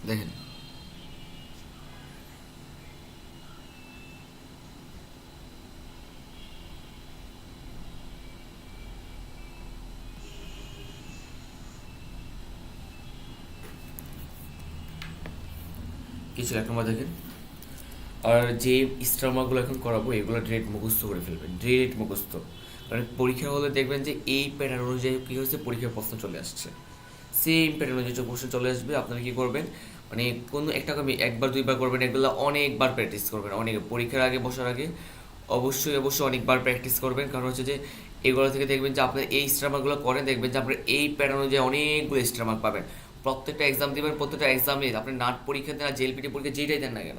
দেখেন, কিছু এক নম্বর দেখেন। আর যে স্টারমার্কগুলো এখন করাবো এগুলো ডিরেক্ট মুখস্থ করে ফেলবেন, ডিরেক্ট মুখস্থ। কারণ পরীক্ষা হলে দেখবেন যে এই প্যাটার্ন অনুযায়ী কী হয়েছে, পরীক্ষার প্রশ্ন চলে আসছে, সেম প্যাটার্ন অনুযায়ী কোশ্চেন চলে আসবে। আপনারা কী করবেন, মানে কোনো একটা আমি একবার দুইবার করবেন, এগুলো অনেকবার প্র্যাকটিস করবেন, অনেক পরীক্ষার আগে বসার আগে অবশ্যই অবশ্যই অনেকবার প্র্যাকটিস করবেন। কারণ হচ্ছে যে এগুলো থেকে দেখবেন যে আপনার এই স্টারমার্কগুলো করেন, দেখবেন যে আপনার এই প্যাটার্ন অনুযায়ী অনেকগুলো স্টারমার্ক পাবেন। প্রত্যেকটা এক্সাম দেবেন, প্রত্যেকটা এক্সামে আপনি নাট পরীক্ষা দেন আর জেএলপিটি পরীক্ষা যেটাই দেন না কেন,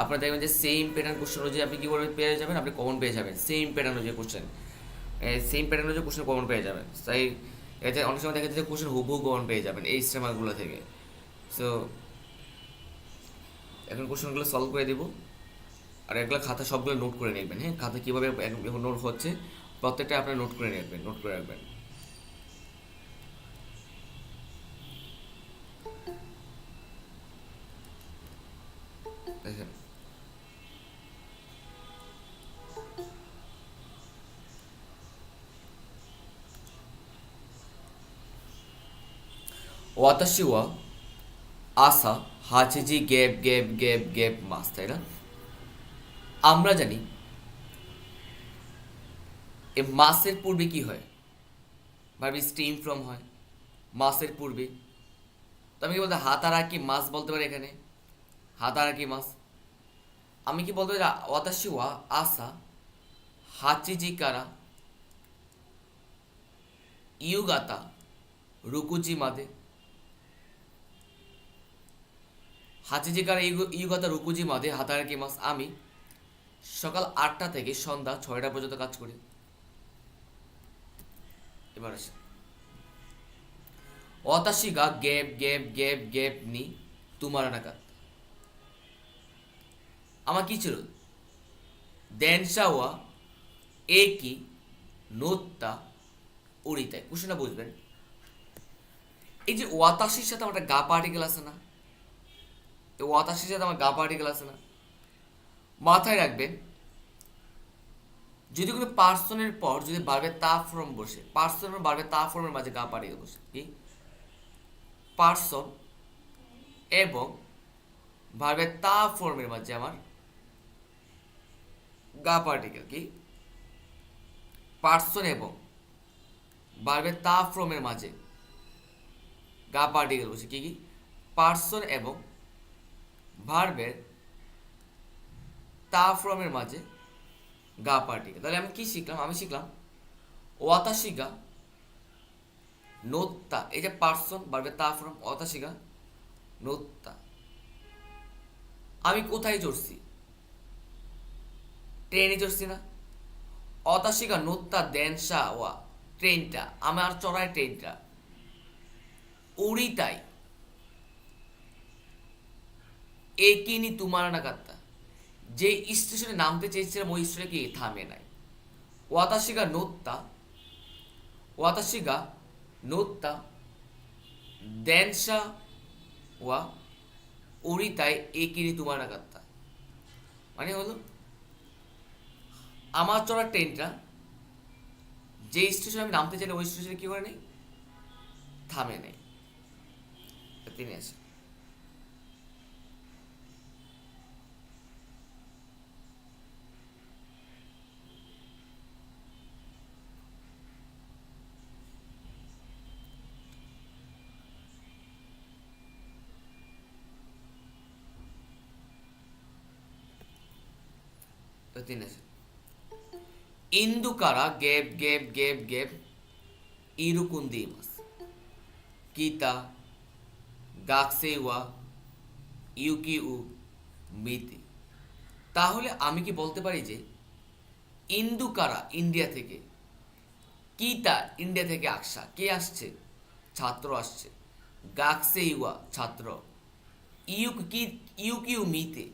আপনার দেখবেন যে সেম প্যাটার্ন কোশ্চেন অনুযায়ী আপনি কী করবেন, পেয়ে যাবেন, আপনি কমন পেয়ে যাবেন। সেম প্যাটার্ন অনুযায়ী কোশ্চেন, সেম প্যাটার্ন অনুযায়ী কোশ্চেন কমন পেয়ে যাবেন। তাই এতে অনেক সময় দেখা যাচ্ছে কোশ্চেন হুবহু কমন পেয়ে যাবেন এই স্টেমারগুলো থেকে। সো এখন কোশ্চেনগুলো সলভ করে দিব, আর এগুলো খাতা সবগুলো নোট করে নেবেন। হ্যাঁ, খাতা কীভাবে নোট হচ্ছে প্রত্যেকটা আপনার নোট করে নেবেন, নোট করে রাখবেন। দেখেন, ওয়াতাশি ওয়া আসা হাচিজি গ্যাপ গ্যাপ গ্যাপ গ্যাপ মাস, তাই না? আমরা জানি এই মাসের পূর্বে কি হয়, ভাবি স্টিম ফ্রম হয় মাসের পূর্বে। তো আমি কি বলতে হাতারা কি মাস বলতে পারি এখানে, হাতারা কি মাস। আমি কি বলতে পারি ওয়াতাশি ওয়া আসা হাচিজি কারা ইউগাতা রুকুজি মাদে। হাচিজি কারা ইউগাতা রুকুজি মাদে হাতারা কি মাস। আমি সকাল 8টা থেকে সন্ধ্যা 6টা পর্যন্ত কাজ করি। এবার আসে ওয়াতাশি গা গ্যাপ গ্যাপ গ্যাপ গ্যাপ নি তোমার নাকাত। আমার কি ছিল, দেনসা ওয়া একি নোত্তা উড়িতায়। কোশ্চেনটা বুঝবেন, এই যে ওয়াতাশির সাথে আমার একটা গা পার্টিকেল আছে না, এই ওয়াতাশির সাথে আমার গা পার্টিকেল আছে না, মাথায় রাখবেন। যদি কোনো পার্সনের পর যদি বারবে তা ফর্ম বসে, পার্সন বারবে তা ফর্মের মাঝে গা পার্টিকেল বসে, কি পার্সন এবং ভার্বে তা ফর্মের মাঝে আমার গা পার্টিকেল, কি পার্সন এবং ভার্বে তা ফর্মের মাঝে গা পার্টিকেল বসে, কি কি পার্সন এবং ভার্বের তা ফর্মের মাঝে গা পার্টিকেল। তাহলে আমি কি শিখলাম, আমি শিখলাম ওয়াতাশিগা নোত্তা, এই যে পার্সন ভার্বের তা ফর্ম ওয়াতাশিগা নোত্তা। আমি কোথায় চড়ছি, ট্রেনে চড়ছি না। অতাশিকা নোত্তা দেনসা ওয়া ট্রেনটা, আমার চড়ায় ট্রেনটা উড়িতাই একিনি তোমার নাকাত্তা, যে স্টেশনে নামতে চেয়েছিলাম ওই স্টেশনে কি থামে নাই। ওয়াতাশিগা নোত্তা, ওয়াতাশিগা নোত্তা দেনসা ওয়া উড়িতাই একিনি তোমার নাকাত্তা। মানে হলো আমার চড়া ট্রেনটা যে স্টেশনে আমি নামতে চাইলে ওই স্টেশনে কি করে নেই, থামে নেই। তিনি আছে, তিনি আছে। ইন্দুকারা গেপ গেপ গেপ গেপ ইরুকুন্দি মাস কিতা গাকসেওয়া ইউকি উ মিতি। তাহলে আমি কি বলতে পারি যে ইন্দুকারা ইন্ডিয়া থেকে, কিতা ইন্ডিয়া থেকে আসা, কে আসছে, ছাত্র আসছে, গাকসেইওয়া ছাত্র, ইউকিউ মিতে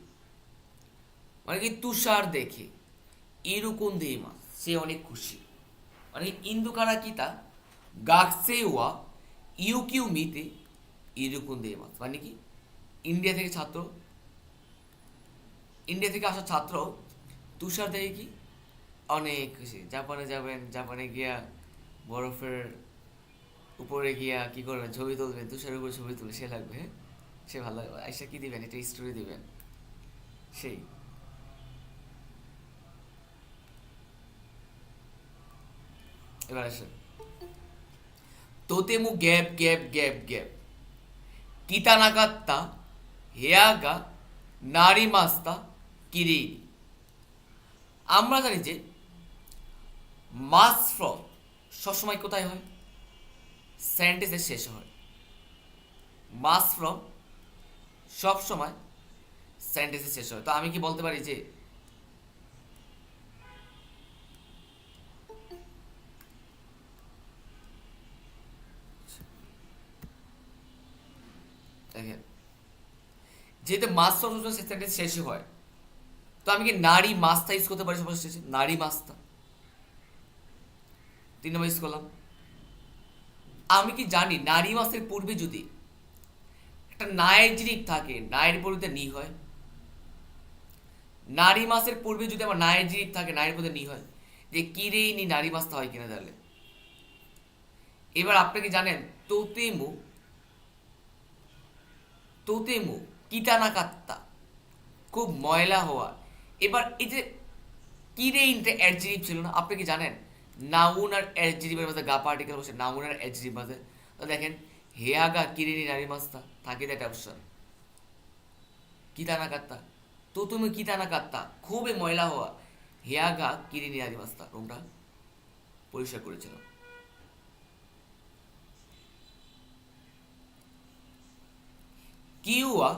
মানে কি তুষার দেখে, ইরুকুন দেইমা সে অনেক খুশি। মানে ইন্দুকারা কিতা গাকসেওয়া ইউকিউ মিতে ইরুকুন দেইমা মানে কি ইন্ডিয়া থেকে ছাত্র, ইন্ডিয়া থেকে আসা ছাত্র তুষার দেখে কি অনেক খুশি, জাপানে যাবেন, জাপানে গিয়া বরফের উপরে গিয়া কি করবেন, ছবি তুলবেন, তুষারের উপরে ছবি তুলে সে লাগবে, হ্যাঁ সে ভালো লাগবে, আইসা কি দিবেন, একটা স্টোরি দিবেন সেই। এবার আসেন, তোতেমু গ্যাপ গ্যাপ গ্যাপ গ্যাপ কিতানাকাত্তা হেয়াগা নারী মাস্তা কিরিনি। আমরা জানি যে মাস ফ্রম সবসময় কোথায় হয়, সেন্টেন্সের শেষে হয়। মাস ফ্রম সব সময় সেন্টেন্সের শেষে হয়। তো আমি কি বলতে পারি যে দেখেন, যেহেতু মাস ফ্রম সবসময় সেন্টেন্স শেষে হয়, তো আমি কি নারী মাস্তা ইউজ করতে পারি সবার শেষে, নারী মাস্তা, 3 নম্বর ইউজ করলাম। আমি কি জানি নারী মাসের পূর্বে যদি একটা নায়ের জিনিস থাকে, নায়ের পরিবর্তে নি হয়, নারী মাসের পূর্বে যদি আমার নায়ের জিনিস থাকে, নায়ের পরিবর্তে নি হয়, যে কিরেই নি নারী মাস্তা হয় কিনা তাহলে। এবার আপনি কি জানেন তোতেমু, তোতেমু কিতানাকাত্তা খুব ময়লা হওয়া। এবার এই যে কিরেইনটা অ্যাডজেক্টিভ ছিল না, আপনি কি জানেন নাউন আর অ্যাডজেক্টিভের মধ্যে গা পার্টিকেল বসে নাউন আর অ্যাডজেক্টিভ মাঝে। তো দেখেন হেয়াগা কিরিনি নারী মাস্তা থাকে, একটা অপশন কিতানাকাত্তা, তো তুমি কিতানাকাত্তা খুবই ময়লা হওয়া, হেয়াগা কিরিনি নারী মাস্তা রুমটা পরিষ্কার করেছিল। কিউয়া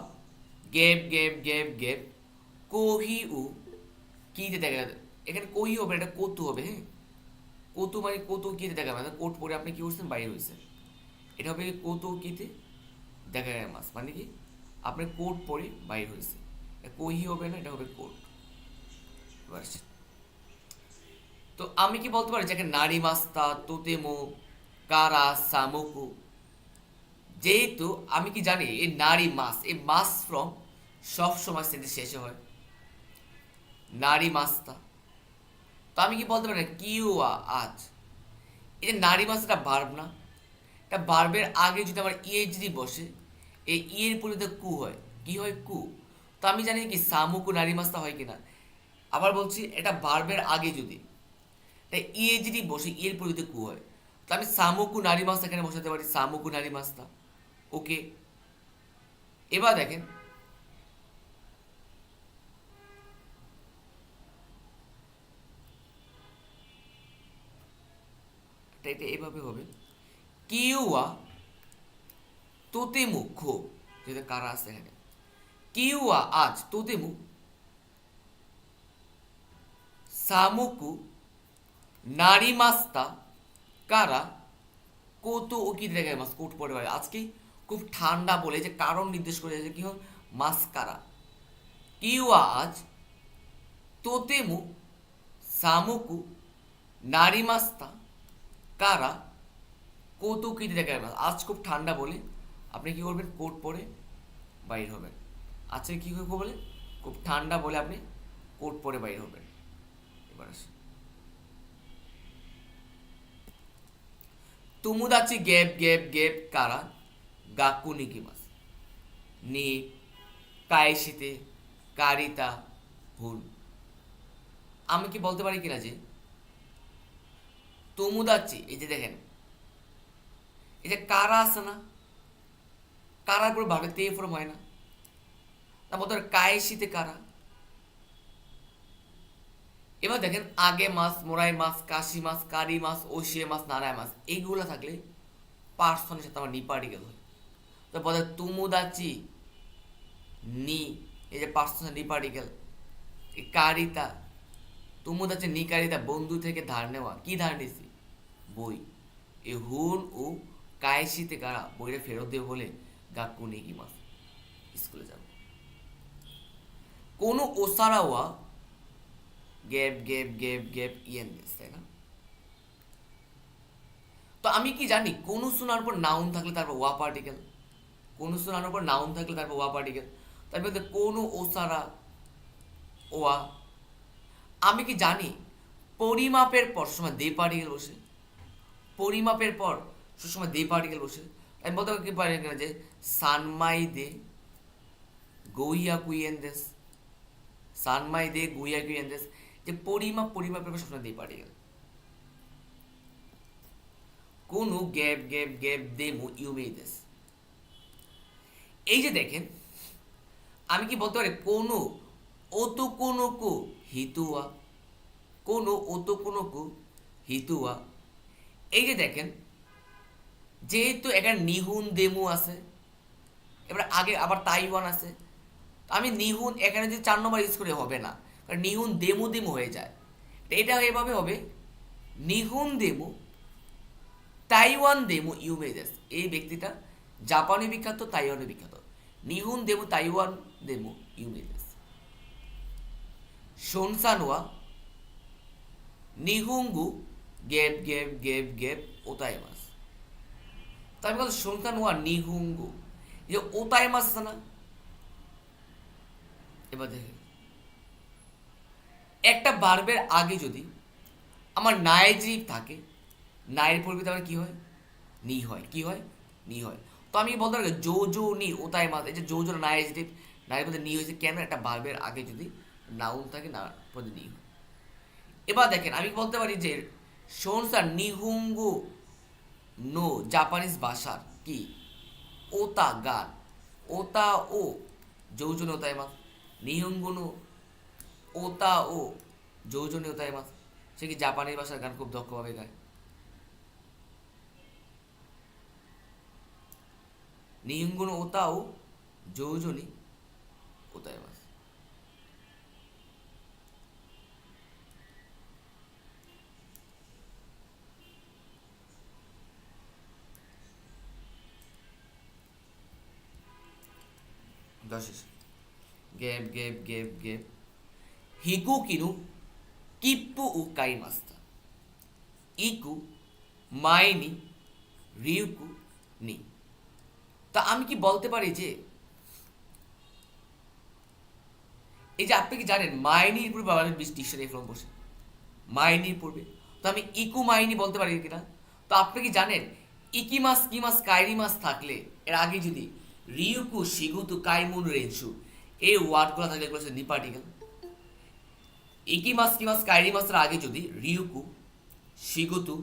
গেপ গেপ গেপ গেপ কোহি উ কিতে দেখা যাবে, এখানে কোহি হবে, এটা কতু হবে, হ্যাঁ কতু মানে কতু কিতে দেখা যাবে, কোট পরে আপনি কি করছেন বাইরে হয়েছে, এটা হবে কতু কিতে দেখা যায় মাস, মানে কি আপনার কোট পরে বাইর হয়েছে, কোহি হবে না, এটা হবে কোট। এবার আসেন। তো আমি কি বলতে পারি যে নারী মাস্তা তোতেমো কারা সামোকু, যেহেতু আমি কি জানি এই নারী মাস, এই মাস ফ্রম সব সময় সেন্টেন্স শেষে হয়, নারী মাস্তা। তো আমি কি বলতে পারি না কিউয়া আজ, এই যে নারী মাস এটা ভার্ব না, এটা ভার্বের আগে যদি আমার ইএইচডি বসে, এই ইয়ের পরিবর্তে কু হয়, কি হয় কু। তো আমি জানি কি সামুকু নারী মাস্তা হয় কিনা। আবার বলছি এটা ভার্বের আগে যদি তাই ইএইচডি বসে, ইয়ের পরিবর্তে কু হয়, তো আমি সামুকু নারী মাস্তা এখানে বসাতে পারি, সামুকু নারী মাস্তা। ওকে, এবার দেখেন এটা এভাবে হবে, কিউয়া তোতেমু খো, যেটা কারা আছে এখানে, কিউয়া আজ তোতেমু সামুকু নারী মাস্তা কারা কত ও কি দেখে মাস কোট পরে পারে, আজকে খুব ঠান্ডা বলে যে কারণ নির্দেশ করে যে কি হয় মাস্কারা, কিউয়া আজ তোতেমু সামুকু নারী মাস্তা কারা কত কি দেখে মাস, আজ খুব ঠান্ডা বলে আপনি কি করবেন কোট পরে বাইর হবেন। আজকে কি করবো বলে খুব ঠান্ডা বলে আপনি কোট পরে বাইর হবেন। এবার আসি, তুমুদাচি গেপ গেপ গেপ কারা গাকু নিকিমাস নি কায়েশিতে কারিতা ভুল। আমি কি বলতে পারি কিনা যে তুমুদাচি, এই যে দেখেন এই যে কারা আছে না, কারার পর ভাবে তে ফর্ম হয় না, তারপর ধর কায়েশিতে কারা। এবার দেখেন আগে মাছ, মোরাই মাছ, কাশি মাছ, কারি মাছ, ওশিয়ে মাছ, নারায় মাছ, এইগুলো থাকলে পার্সনের সাথে আমার নি পার্টিকেল হয়। তো বলে তুমুদাচি নি, এই যে পার্সনের নি পার্টিকেল, এই কারিতা, তুমুদাচি নি কারিতা বন্ধু থেকে ধার নেওয়া, কি ধার নিছি বই, এ হুন ও কায়সিতে কারা বইটা ফেরত দেবে বলে গাক্কু নেই কি মাছ স্কুলে যাব। কোনো ওসারাওয়া গ্যাপ গ্যাপ গ্যাপ গ্যাপ ইয়েন দিস, তাই না। তো আমি কি জানি কোনো শোনার পর নাউন থাকলে তারপর ওয়া পার্টিকেল, কোনো শোনানোর পর নাউন থাকলে তারপর ওয়া পার্টিকেল, তার মধ্যে কোনো ওসারা ওয়া। আমি কি জানি পরিমাপের পর সময় দে পার্টিকেল বসে, পরিমাপের পর সবসময় দে পার্টিকেল বসে। আমি বলতে কি পারি না যে সানমাই দে গইয়া কুইয়েন্দেস, সানমাই দে গইয়া কুইয়েন্দেস, যে পরিমাপের পর সবসময় দে পার্টিকেল। কোনো গ্যাপ গ্যাপ গ্যাপ দে মু ইউমেইদেস। এই যে দেখেন, আমি কি বলতে পারি কোনো ওতোকোনোকো হিতুয়া, কোনো ওতোকোনোকো হিতুয়া। এই যে দেখেন, যেহেতু এখানে নিহুন দেমু আছে, এবার আগে আবার তাইওয়ান আছে, আমি নিহুন এখানে যদি 4 নম্বর ইউজ করে হবে না, কারণ নিহুন দেমু দেমু হয়ে যায়। এটা এভাবে হবে নিহুন দেমু তাইওয়ান দেমু ইউমেদেস। এই ব্যক্তিটা জাপানে বিখ্যাত, তাইওয়ানে বিখ্যাত। নিহুন দেমু তাইওয়ান দেমু ইউমেদেস। শোনসানোয়া নিহুঙ্গু গেপ গেপ গেপ গেপ ওতাইমাস। তো আমি বলছি শোনসানোয়া নিহুঙ্গু, যে ওতাইমাস আছে না। এবার দেখে একটা বার্বের আগে যদি আমার নাইজিভ থাকে, নাইয়ের পরিবর্তে আমার কি হয়, নি হয়। কি হয়, নি হয়। তো আমি বলতে পারি জো জো নি ওতাই মাস, এই যে জো জো নাইজিভ, নাইয়ের মধ্যে নি হয়েছে কেন, একটা বার্বের আগে যদি নাউন থাকে না পদে নি হয়। এবার দেখেন আমি বলতে পারি যে শোনসার নিহুঙ্গু নো জাপানিজ ভাষার কি ওতা গান, ওতা ও যৌজন ওতাই মাস, নিহুঙ্গু নো ওতা ও যৌজন ওতাই মাস। সে কি জাপানি ভাষার গান খুব দক্ষভাবে গায়। নিহুঙ্গুনো ওতা ও যৌজনি ওতাই মাস। দশেশ গেপ গেপ গেপ গেপ হিকু কিনু কিপ্পু ও কাই মাস্তা ইকু মাইনি রিউকু নি। তা আমি কি বলতে পারি যে এই যে আপনি কি জানেন মাইনির পূর্বে আমাদের ডিকশনারি ফর্ম বসে, মাইনির পূর্বে। তো আমি ইকু মাইনি বলতে পারি কিনা। তো আপনি কি জানেন ইকিমাস কিমাস কাইরিমাস থাকলে এর আগে যদি রিউকু শিগুতু কাইমুন রেনসু এই ওয়ার্ডগুলো থাকলে এগুলো হচ্ছে নি পার্টিকেল। ইকিমাস কিমাস কাইরিমাসের আগে যদি রিউকু শিগুতু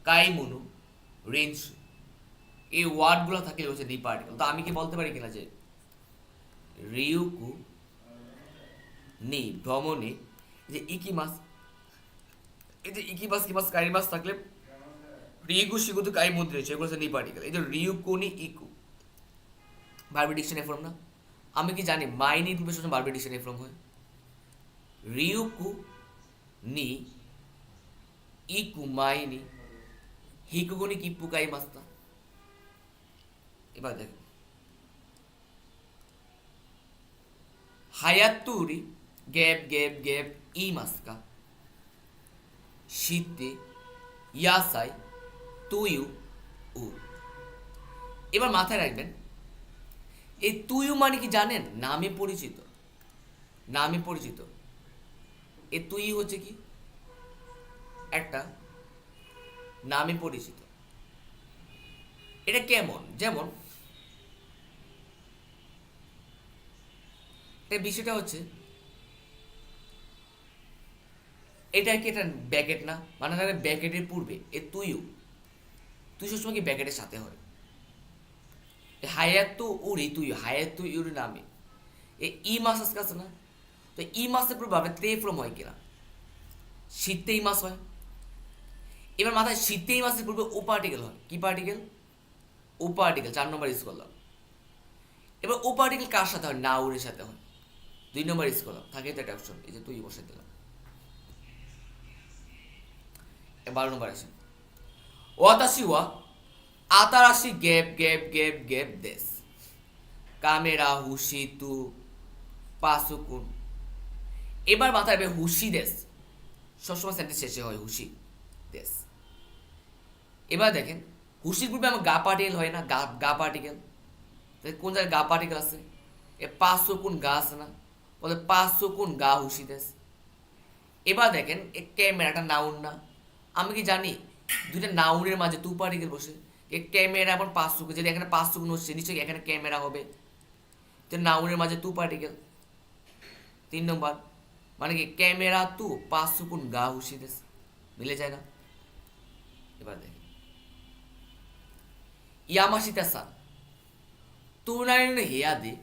কাইমুনু রেনসু এই ওয়ার্ডগুলো থাকলে হচ্ছে নি পার্টিকেল। তো আমি কি বলতে পারি কিনা যে রিউকু নি ভ্রমণে যে ইকিমাস, এই যে ইকিমাস কিমাস কাইরিমাস থাকলে রিউকু শিগুতু কাইমুন রেনসু এগুলো হচ্ছে নি পার্টিকেল। এই যে রিউকু নি ইকু ভার্বের ডিকশনারি ফর্ম না। আমি কি জানি মাইনি প্রিপোজিশন ভার্বের ডিকশনারি ফর্ম হয় রিউকু নি ইকু মাইনি হিকুগুনি কিপ্পু কাই মাস্তা। এবার দেখ হায়াতুরি গ্যাপ গ্যাপ গ্যাপ ই মাস্কা শীতে ইয়াসাই তুইউ উ। এবার মাথায় রাখবেন এই তুইউ মানে কি জানেন, নামে পরিচিত, নামে পরিচিত। এ তুই হচ্ছে কি একটা নামে পরিচিত। এটা কেমন, যেমন এটা বিষয়টা হচ্ছে এটা কি এটা ব্যাকেট না, মানে ব্যাকেটের পূর্বে এ তুইও, তুই সবসময় কি ব্যাকেটের সাথে হয়। হায়াত উড়ি তুই হায়াত ইউরি নামে এ ই মাস আছে না। তো ই মাসের পূর্বে ভাবে তে ফ্রম হয় কিনা, শীতেই মাস হয়। এবার মাথায় শীতেই মাসের পূর্বে ও পার্টিকেল হয়, কি পার্টিকেল, ও পার্টিকেল 4 নম্বর ইউজ করলাম। এবার ও পার্টিকেল কার সাথে হয়, নাউনের সাথে হয়, 2 নম্বর ইউজ করলাম। থাকে তো একটা অপশন, এই যে তুই বসে দিলাম। 12 নম্বর আছে ওয়াতাশি ওয়া আতারাশি গেপ গেপ গেপ গেপ দেশ কামেরা হুশি তু পাসুকুন। এবার মাথায় রাখবে হুশি দেশ, সবসময় সেন্টেন্স শেষে হয় হুশি দেশ। এবার দেখেন হুশির পূর্বে আমার গা পার্টিকেল হয় না, গা গা পার্টিকেল। কোন জায়গায় গা পার্টিকেল আছে? এ 500 কোন গা আছে না? বলে 500 কোন গা হুসিদেস। এবার দেখেন এ ক্যামেরাটা নাউন না? আমি কি জানি দুইটা নাউনের মাঝে তু পার্টিকেল বসে? এ ক্যামেরা আবার 500 যদি এখানে 500 গুণ হচ্ছে নিশ্চয়ই এখানে ক্যামেরা হবে। তো নাউনের মাঝে তু পার্টিকেল 3 নম্বর, মানে কি ক্যামেরা তু 500 কোন গা হুসিদেস, মিলে যায় না? এবার দেখেন ইয়ামাশিতা সান তুনারিনো হেয়াদে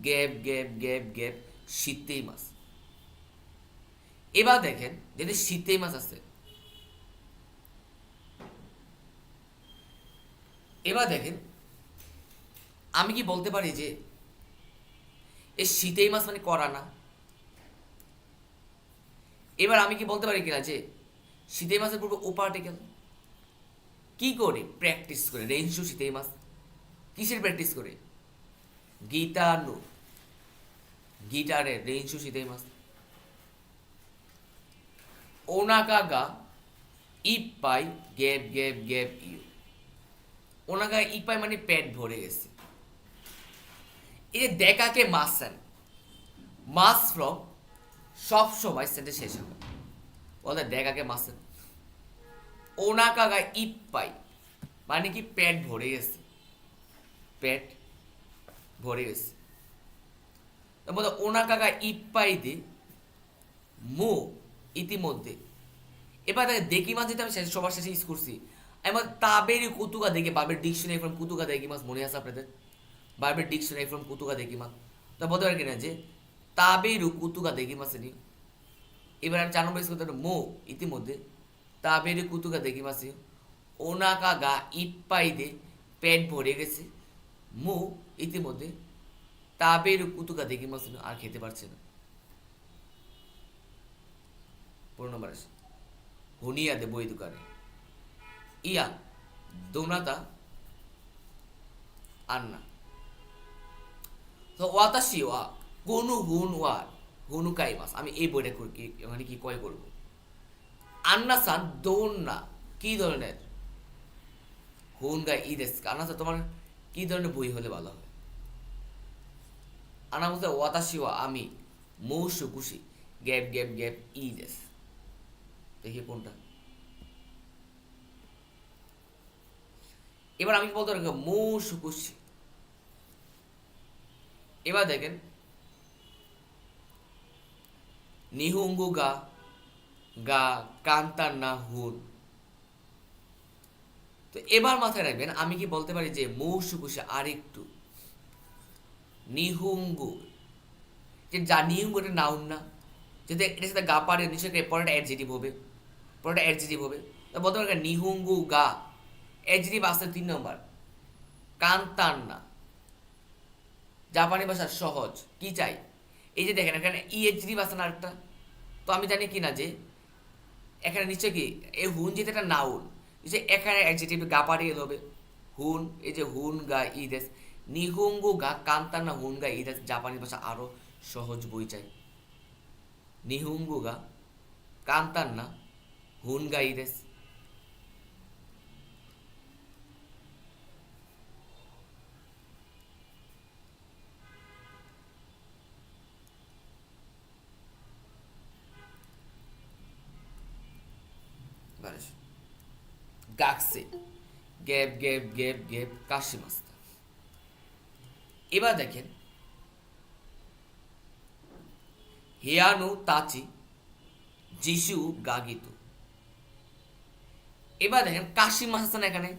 গ্যাপ গ্যাপ গ্যাপ গ্যাপ শীতেই মাছ। এবার দেখেন যদি শীতেই মাছ আছে, এবার দেখেন আমি কি বলতে পারি যে এই শীতেই মাছ মানে করা না? এবার আমি কি বলতে পারি কিনা যে শীতেই মাছের পূর্বে ও পার্টিকেল? কি করে? প্র্যাকটিস করে। রেঞ্জু শীতেই মাছ কিসের প্র্যাকটিস করে? গীতানু, গিটারের রেঞ্জু শীতেই মাছ। ওনাকা গা ইপাই গ্যাপ গ্যাপ গ্যাপ ইউ। ওনাকা ইপাই মানে পেট ভরে গেছে। এই যে দেখাকে মাসান, মাস ফ্রম সব সময় সেন্টে শেষ হবে বলতে দেখাকে মাসান। ওনাকা গা ইপাই মানে কি পেট ভরে গেছে, পেট ভরে গেছে। বলতে ওনাকা গা ইপাই দি মো ইতিমধ্যে। এবার দেখি মাছ যেটা আমি সবার শেষে ইউজ করছি, আমি তাবেরি কুতুকা দেখি বাবের ডিকশনারি ফ্রম কুতুকা দেখি মাছ মনে আছে আপনাদের? বাবের ডিকশনারি ফ্রম কুতুকা দেখি মাছ তো বলতে পারি কিনা যে তাবেরু কুতুকা দেখি মাছ নি। এবার আমি 4 নম্বর ইউজ করতে পারি মো ইতিমধ্যে তাবেরু কুতুকা দেখি মাছ ওনাকা গা ইপ্পাই দে পেট ভরে গেছে মো ইতিমধ্যে তাবেরু কুতুকা দেখি মাছ আর খেতে পারছে না। 15 নম্বর আছে হুনিয়া দে বই দোকানে ইয়া দোনাতা আন্না। তো ওয়াতাশি ওয়া কোনু হুন ওয়া হুনু কাইমাস। আমি এই বইটা করি মানে কি কয় করব। আন্না সান দোন্না কি ধরনের হুন গাই ই দেশ। আন্না সান তোমার কি ধরনের বই হলে ভালো হয়? আনা বলতে ওয়াতাশি ওয়া আমি মৌসু খুশি গ্যাপ গ্যাপ গ্যাপ ই দেশ। দেখি কোনটা। এবার আমি বলতে পারি মৌসু খুশি। এবার দেখেন নিহুঙ্গু গা গা কান্তার না হুন। তো এবার মাথায় রাখবেন আমি কি বলতে পারি যে মৌসুকুশে আরেকটু নিহুঙ্গু, যে যা নিহুঙ্গু এটা নাউন না? যদি এটার সাথে গা পারে নিশ্চয়ই পরেটা অ্যাডজেটিভ হবে, পরেটা অ্যাডজেটিভ হবে। তো বলতে পারি নিহুঙ্গু গা অ্যাডজেটিভ আসতে 3 নম্বর কান্তার না জাপানি ভাষা সহজ। কি চাই? এই যে দেখেন এখানে ই অ্যাডজেটিভ আসে না আরেকটা। তো আমি জানি কি না যে এখানে নিশ্চয় কি এই হুন যেটা একটা নাউন, যে এখানে অ্যাডজেক্টিভ গা পারিয়ে হবে হুন। এই যে হুন গা ইদেস নিহুঙ্গু গা কান্তান না হুন গা ইদেস। জাপানি ভাষা আরো সহজ বই চাই। নিহুঙ্গু গা কান্তান না হুন গা ইদেস। গাকসে গ্যাপ গ্যাপ গ্যাপ গ্যাপ কাশিমাস্তা। এবার দেখেন হিয়ানু তাচি যিশু গাগিতু। এবার দেখেন কাশিমাস আছে না এখানে,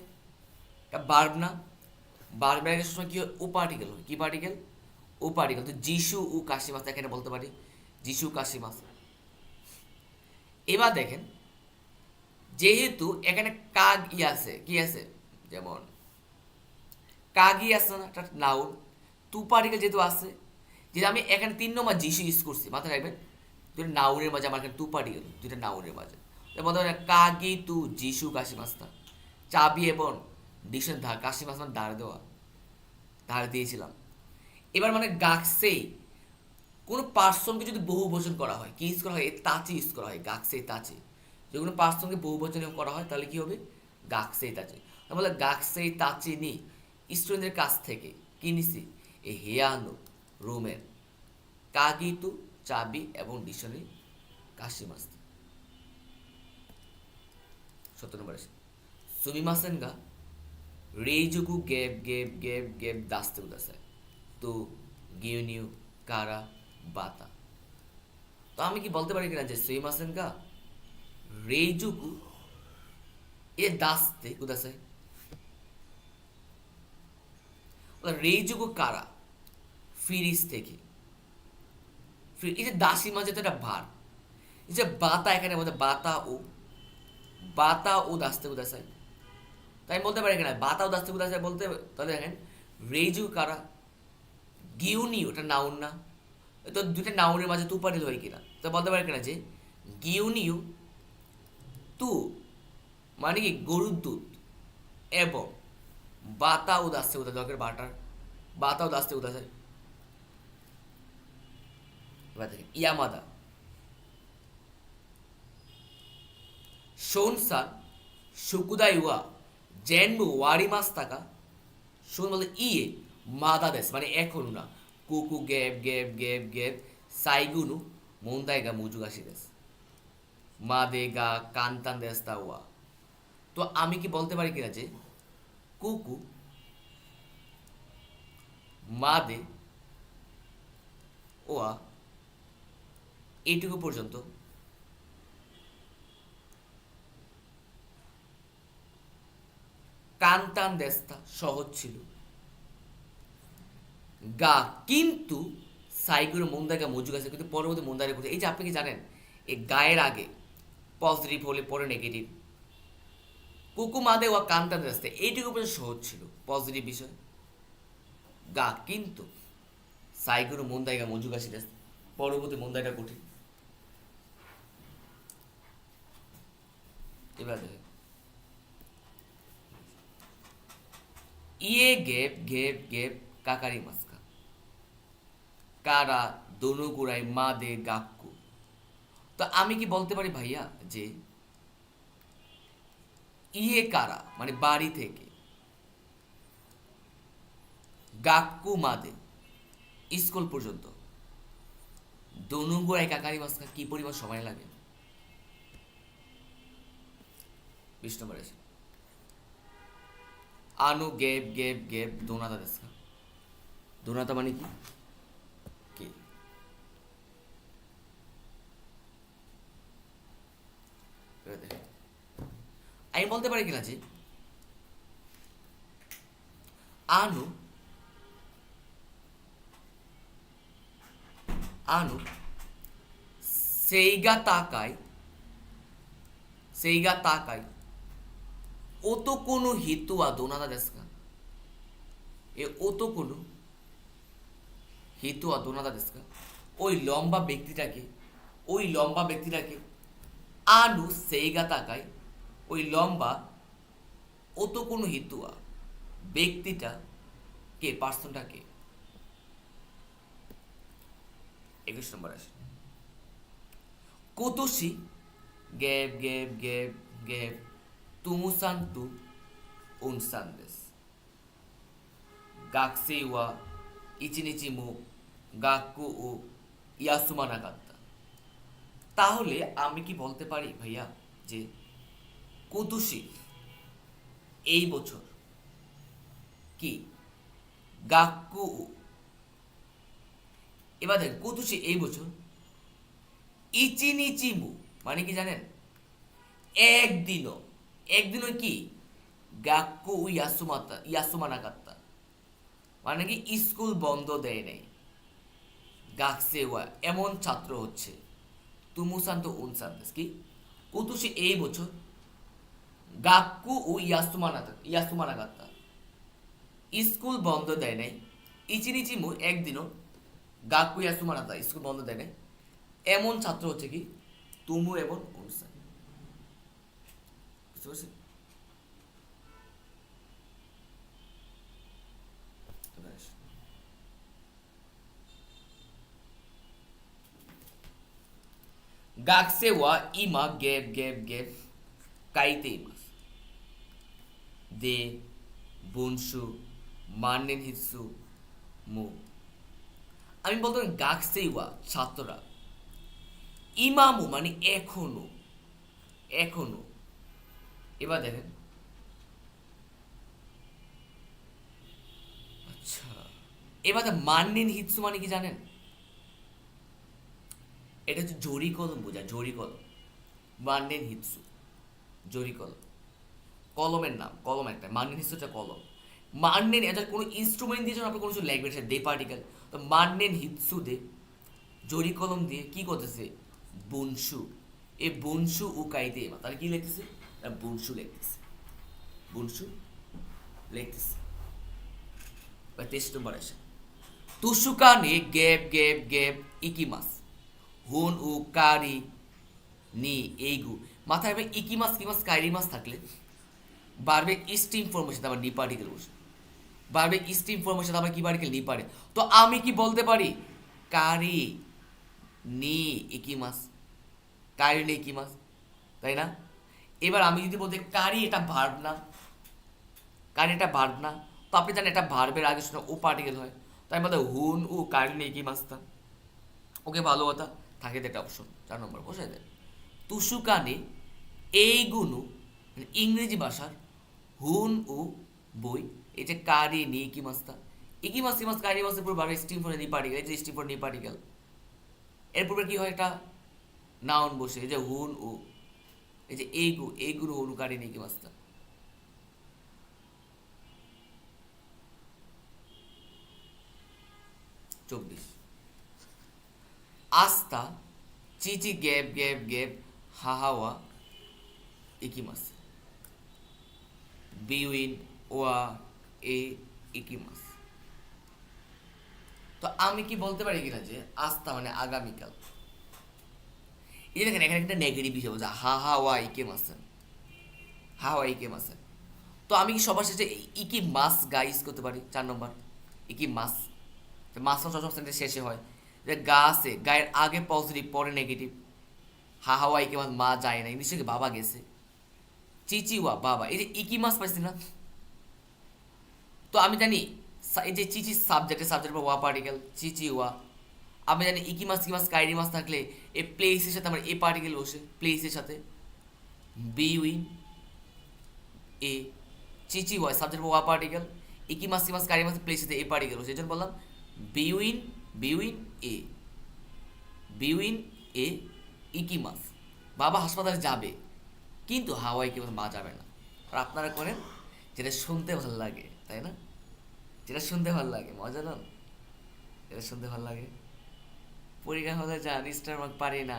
বার্ব না? বার্বের আগে সবসময় কি হয়? ও পার্টিকেল হয়। কি পার্টিকেল? ও পার্টিকেল। তো যিশু ও কাশিমাস এখানে বলতে পারি যিশু কাশিমাস। এবার দেখেন যেহেতু এখানে কাগ ই আছে, কি আছে? যেমন কাগি আছে না একটা নাউন, তু পার্টিকেল যেহেতু আছে, যেহেতু আমি এখানে 3 নম্বর যিশু ইউজ করছি মাথায় রাখবেন। দুটো নাউনের মাঝে আমার এখানে তু পার্টিকেল, দুটো নাউনের মাঝে বলতে পারে কাগি তু যিশু কাশিমাস্তা। চাবি এবং ডিকশন ধার কাশিমাস মানে ধার দেওয়া, ধার দিয়েছিলাম। এবার মানে গাকসেই কোনো পার্সনকে যদি বহু বচন করা হয় কি ইউজ করা হয়? তাচি ইউজ করা হয়। গাকসেই তাচি যে কোনো পার্সনকে বহু বচনে করা হয় তাহলে কি হবে? গাকসেই তাচি। তাহলে গাকসেই তাচি নি স্টুডেন্টদের কাছ থেকে কি নিছি? এই হেয়ানো রোমের কাগিতু চাবি এবং ডিকশনারি কাশিমাস্তা। 17 নম্বর আছে সুমিমাসেন গা রেইজুকু গেব গেব গেব গেব দাস্তে উদাসায় তো গিউনিউ কারা বাতা। তো আমি কি বলতে পারি কিনা যে সুমিমাসেন গা রেইজুকু এ দাস্তে উদাসায়। রেইজুকু কারা ফিরিস থেকে এই যে দাসী মাঝে তো একটা ভার, এই যে বাতা এখানে বলতে বাতা ও দাস্তে উদাসায়। তাই আমি বলতে পারি কিনা বাতা ও দাস্তে উদাসায় বলতে, তাহলে দেখেন রেইজু কারা গিউনি ওটা নাউন না, তো দুইটা নাউনের মাঝে তু পাঠিল হয় কিনা, তো বলতে পারি কিনা যে গিউনিউ তু মানে কি গরুর দুধ এবং বাতা ও দাস্তে উদা দরকার বাটার বাতা ও দাস্তে উদাসায়। এবার দেখেন ইয়ামাদা শোনসান শুকুদাই ওয়া জেনমু ওয়ারিমাস টাকা শোন বলতে ইয়ে মাদা দেশ মানে এখন না কুকু গেব গেব গেব গেব সাইগুনু মন্দাই গা মুজুগাসি দেশ মাদে গা কান্তান দেশ তা ওয়া। তো আমি কি বলতে পারি কিনা যে কুকু মাদে ওয়া এইটুকু পর্যন্ত কান্তান দেশটা সহজ ছিল গা কিন্তু সাইগুলো মন্দাগা মজুগ আছে কিন্তু পরবর্তী মন্দারে করছে। এই যে আপনি কি জানেন এই গায়ের আগে পজিটিভ হলে পরে নেগেটিভ, কুকুমাদে ওয়া কান্তান দেশটা এইটুকু পর্যন্ত সহজ ছিল পজিটিভ বিষয়। গা কিন্তু সাইগুলো মন্দাইগা মজুগ আছে পরবর্তী মন্দাইটা কঠিন। এবার দেখেন ইয়ে গেপ গেপ গেপ কাকারি মাস্কা কারা দনুগুড়াই মা দে গাক্কু। তো আমি কি বলতে পারি ভাইয়া যে ইয়ে কারা মানে বাড়ি থেকে গাক্কু মাদে স্কুল পর্যন্ত দনুগুড়াই কাকারি মাস্কা কি পরিমাণ সময় লাগে? 20 নম্বর আছে আনু গেপ গেপ গেপ দোনাতা দেশকা। দোনাতা মানে কি? কে আমি বলতে পারি কিনা যে আনু আনু সেইগা তাকাই ও তো কোনো হিতুয়া দোনাতা দেশকা। এ ও তো কোনো হিতুয়া দোনাতা দেশকা ওই লম্বা ব্যক্তিটাকে আনু সেইগা তাকাই ওই লম্বা ও তো কোনো হিতুয়া ব্যক্তিটা কে পার্সনটা কে? 21 নম্বর আসে কোতোশি গেব গেব গেব গেব তুমুসান্তু উনসান্দেস গাকসেইওয়া ইচিনিচিমু গাক্কু ও ইয়াসুমানাকাত্তা। তাহলে আমি কি বলতে পারি ভাইয়া যে কুতুশি এই বছর কি গাক্কু ও, এবার দেখেন কুতুশি এই বছর ইচিনিচিমু মানে কি জানেন একদিনও কি গাক্কু ও ইয়াসুমানাকাত্তা মানে কি স্কুল বন্ধ দেয় নাই। গাকসেওয়া এমন ছাত্র হচ্ছে তুমুসান্ত উনসান্তেস কি কুতুশি এই বছর গাক্কু ও ইয়াসুমানাকাত্তা স্কুল বন্ধ দেয় নাই। ইচিনিচিমু একদিনও গাক্কু ইয়াসুমানাতা স্কুল বন্ধ দেয় নাই এমন ছাত্র হচ্ছে কি তুমু এবং উনসান। বুঝতে পারছি?学生は今ゲブ書いています。で、文章、万年筆、মু। আমি বলতে পারি গাকসেইওয়া ছাত্ররা, ইমামু মানে এখনো, এখনো। এবার দেখেন, আচ্ছা, এবার মান্নিন হিৎসু মানে কি জানেন? এটা হচ্ছে জরি কলম বোঝা, জরি কলম। মান্নিন হিৎসু, জরি কলম, কলমের নাম, কলম একটা, মান্নিন হিৎসু হচ্ছে কলম। মান্নেন এটা কোনো ইনস্ট্রুমেন্ট দিয়ে যখন আপনি কোনো কিছু লিখবেন সেটা দে পার্টিকেল, তো মান্নেন হিৎসু দে, জরি কলম দিয়ে কি করতেছে? বুনসু। এই বুনসু ও কাইতে এমা, তাহলে কি লিখতেছে? বুনসু লিখতেছে, বুনসু লিখতেছে। বা 23 নম্বর আসে, তুসুকা নে গেব গেব গেব ইকিমাস, হুন উ কারি নি এইগু। মাথায় ভাই ইকিমাস কিমাস কাইরি মাস থাকলে বারবে স্টিম ফর্মের সাথে আবার নি পার্টিকেল বসে, বারবে স্টিম ফর্মের সাথে আবার কি পার্টিকেল? নি পারে। তো আমি কি বলতে পারি? কারি নি ইকিমাস, কারি নি ইকিমাস, তাই না? এবার আমি যদি বলতে কারি এটা ভার্ব না, কারি এটা ভার্ব না, তো আপনি জানেন এটা ভার্বের আগে শুনে ও পার্টিকেল হয়, তাই বলতে হুন উ কারি নি ইকিমাসটা। ওকে, ভালো কথা, থাকে তো একটা অপশন 4 নম্বর বসাই দেয়। তুসুকানে এইগুলো মানে ইংরেজি ভাষার হুন ও বই, এই যে কারি নি কি মাস্তা, ইকি মাস মাস কারি মাসের পুরো ভাবে স্টিম ফর নি পার্টিকেল, এই যে স্টিম ফর নি পার্টিকেল, এরপর কি হয়? একটা নাউন বসে, এই যে হুন ও, এই যে এইগু, এইগুলো হুন কারি নি কি মাস্তা। 24, আস্তা চিচি গেব গেব গেব হাহাওয়া ইকিমাস, বিউইন ওয়া এ ইকিমাস। তো আমি কি বলতে পারি কিনা যে আস্তা মানে আগামীকাল, এই দেখেন এখানে একটা নেগেটিভ বিষয় বলছে হা হা ওয়া ইকে মাসেন, হা ওয়া ইকে মাসেন। তো আমি কি সবার শেষে ইকি মাস গা ইউজ করতে পারি? 4 নম্বর, ইকি মাস, মাস সব সেন্টেন্স শেষে হয়, যে গা আছে, গায়ের আগে পজিটিভ পরে নেগেটিভ, হা হা ওয়া ইকে মাস, মা যায় না, ইংলিশে কি বাবা গেছে, চিচি ওয়া বাবা, এই যে ইকি মাস পাইছি না? তো আমি জানি এই যে চিচি সাবজেক্টের পর ওয়া পার্টিকেল, চিচি ওয়া। আমি জানি ইকিমাস কিমাস কাইরি মাস থাকলে এই প্লেসের সাথে আমার এ পার্টিকেল বসে, প্লেসের সাথে বিউইন এ, চিচি ওয়া সাবজেক্ট ওয়া পার্টিকেল, ইকিমাস কিমাস কাইরি মাস প্লেসের সাথে এ পার্টিকেল বসে, এই জন্য বললাম বিউইন, বিউইন এ, বিউইন এ ইকিমাস। বাবা হাসপাতালে যাবে, কিন্তু হাওয়াই কিংবা মা যাবে না। আর আপনারা করেন যেটা শুনতে ভালো লাগে, তাই না? যেটা শুনতে ভালো লাগে, মজা নন? যেটা শুনতে ভালো লাগে, পরীক্ষা হলে যান স্টার মার্ক পারি না।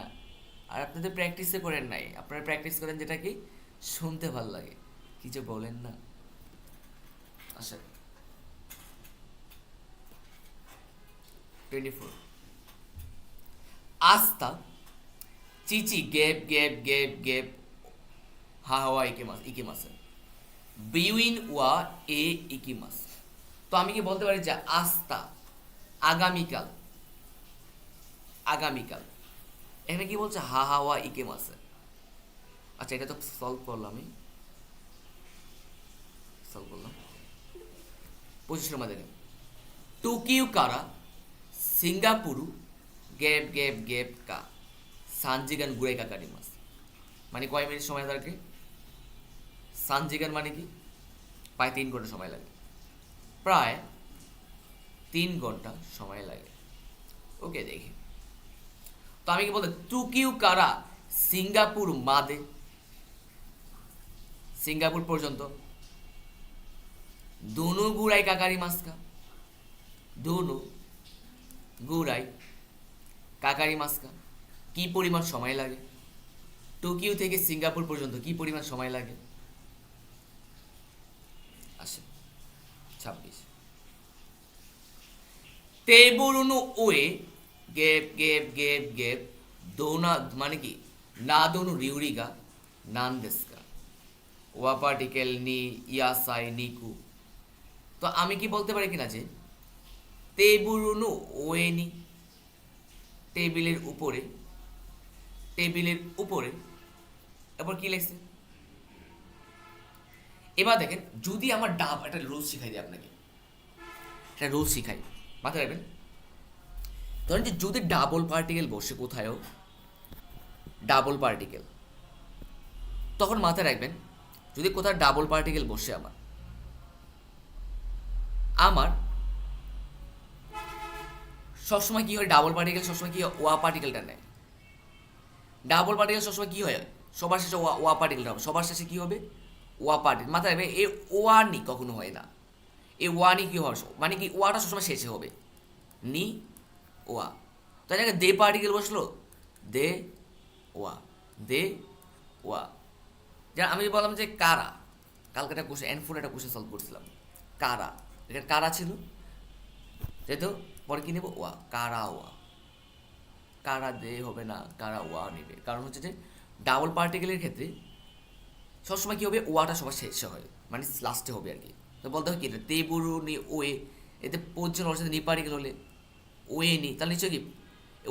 আর আপনি তো প্র্যাকটিসে করেন নাই, আপনারা প্র্যাকটিস করেন যেটা কি শুনতে ভালো লাগে, কি যে বলেন না। আচ্ছা, 24, আস্তা চিচি গেপ গেপ গেপ গেপ হা হাওয়া ইকিমাস, ইকিমাসে বিউইন ওয়া এ ইকিমাস। তো আমি কি বলতে পারি যে আস্তা আগামীকাল, আগামীকাল, এখানে কি বলছে? হা হাওয়া ইকিমাসে। আচ্ছা, এটা তো সলভ করলাম, আমি সলভ করলাম। 25 নম্বর দেখেন, টোকিও কারা সিঙ্গাপুরু গেপ গেপ গেপ কা সানজিগান গুড়ে কাকারি মাস, মানে কয় মিনিট সময় লাগে? সানজিগান মানে কি? প্রায় 3 ঘন্টা সময় লাগে, প্রায় 3 ঘন্টা সময় লাগে। ওকে, দেখি। তো আমি কি বলতে, টুকিউ কারা সিঙ্গাপুর মাদে, সিঙ্গাপুর পর্যন্ত দোনো গুড়াই কাকারি মাস্কা, দোনো গুড়াই কাকারি মাস্কা কি পরিমাণ সময় লাগে? টোকিও থেকে সিঙ্গাপুর পর্যন্ত কি পরিমাণ সময় লাগে? আসে 26, তেবুরুনু ওয়ে গেপ গেপ গেপ গেপ দোনা মানে কি না দোনু রিউরিগা নান দেস্কা ওয়া পার্টিকেল নি ইয়াসাই নিকু। তো আমি কি বলতে পারি কিনা যে তেবুরুনু ওয়ে নি, টেবিলের উপরে, টেবিলের উপরে, তারপর কি লেখছে? এবার দেখেন, যদি আমার ডাব, একটা রুল শিখাই দিই আপনাকে, একটা রুল শিখাই, মাথায় রাখবেন, ধরেন যে যদি ডাবল পার্টিকেল বসে কোথায়ও, ডাবল পার্টিকেল, তখন মাথায় রাখবেন যদি কোথাও ডাবল পার্টিকেল বসে আমার আমার সবসময় কী হয়, ডাবল পার্টিকেল সবসময় কী হয়, ওয়া পার্টিকেলটা নেয়। ডাবল পার্টিকেল সবসময় কী হয়, সবার শেষে ওয়া পার্টিকেলটা হবে, সবার শেষে কী হবে, ওয়া পার্টিকেল। মাথায় রাখবে এ ওয়ানি কখনো হয় না, এ ওয়ানি কী হওয়ার মানে কি ওয়াটা সবসময় শেষে হবে, নি ওয়া। তাই জায়গায় দে পার্টিকেল বসলো, দে ওয়া, দে ওয়া। যেমন আমি বললাম যে কারা, কালকে একটা কোশ্চেন N4 একটা কোশ্চেন সলভ করছিলাম, কারা, এখানে কারা ছিল, যেহেতু পরে কী নেবো, ওয়া, কারা ওয়া। কারা দে হবে না, কারা ওয়া নেবে, কারণ হচ্ছে যে ডাবল পার্টিকেলের ক্ষেত্রে সবসময় কী হবে, ওয়াটা সবার শেষে হয়, মানে লাস্টে হবে আর কি। তো বলতে হয় কি তে বুড়ো নি ওয়ে, এতে পৌঁছানো ওর সাথে নি পার্টিকেল হলে ওয়ে নি, তাহলে নিশ্চয়ই কি